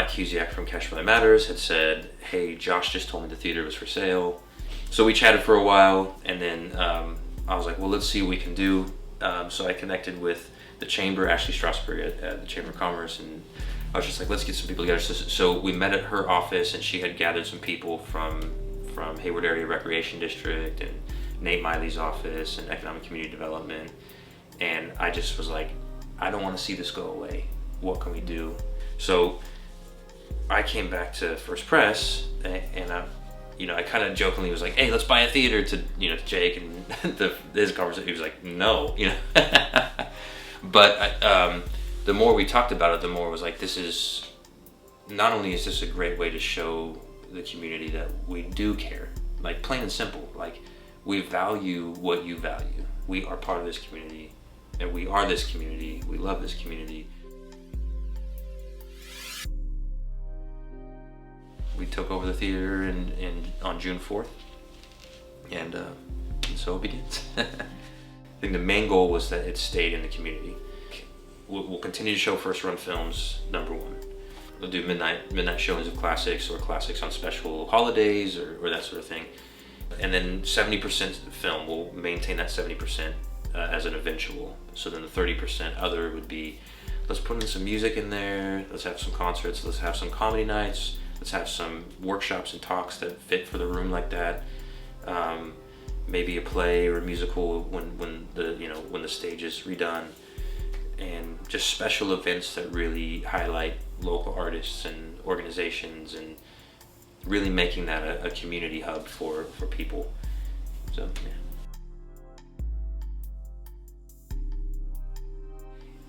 Mike Cusiak from Castro Valley Matters had said, hey, Josh just told me the theater was for sale. So we chatted for a while, and then I was like, well, let's see what we can do. So I connected with the Chamber, Ashley Strasberg at the Chamber of Commerce, and I was just like, let's get some people together. So we met at her office, and she had gathered some people from Hayward Area Recreation District and Nate Miley's office and Economic Community Development. And I just was like, I don't want to see this go away. What can we do? So I came back to First Press, and I kind of jokingly was like, hey, let's buy a theater to Jake, and his conversation, he was like, no, But the more we talked about it, the more it was like, this is, not only is this a great way to show the community that we do care, like plain and simple, like we value what you value. We are part of this community, and we are this community. We love this community. We took over the theater on June 4th, and so it begins. I think the main goal was that it stayed in the community. We'll continue to show first run films, number one. We'll do midnight showings of classics or classics on special holidays or that sort of thing. And then 70% film, we'll maintain that 70% as an eventual. So then the 30% other would be, let's put in some music in there, let's have some concerts, let's have some comedy nights, let's have some workshops and talks that fit for the room like that. Maybe a play or a musical when the stage is redone, and just special events that really highlight local artists and organizations, and really making that a community hub for people. So yeah.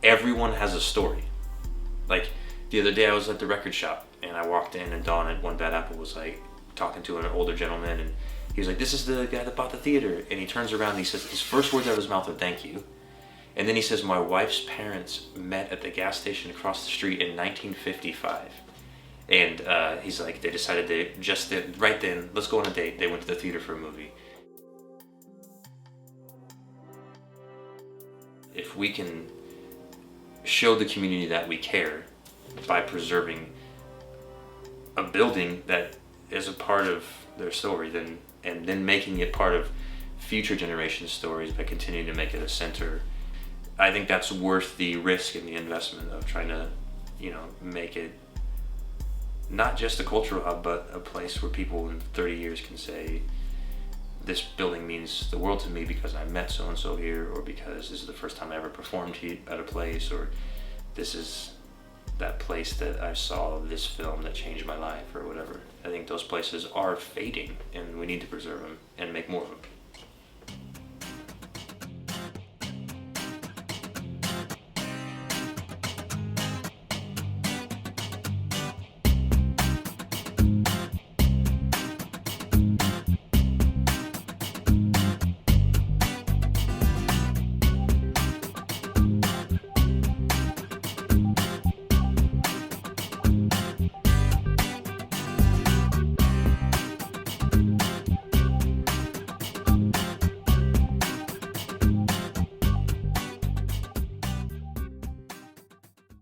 Everyone has a story. Like the other day I was at the record shop and I walked in, and Don at One Bad Apple was like talking to an older gentleman, and he was like, this is the guy that bought the theater. And he turns around and he says, his first words out of his mouth are thank you. And then he says, my wife's parents met at the gas station across the street in 1955. And he's like, they decided right then, let's go on a date. They went to the theater for a movie. If we can show the community that we care by preserving a building that is a part of their story, and then making it part of future generations' stories by continuing to make it a center, I think that's worth the risk and the investment of trying to, make it not just a cultural hub, but a place where people in 30 years can say, this building means the world to me because I met so-and-so here, or because this is the first time I ever performed at a place, or this is that place that I saw this film that changed my life, or whatever. I think those places are fading, and we need to preserve them and make more of them.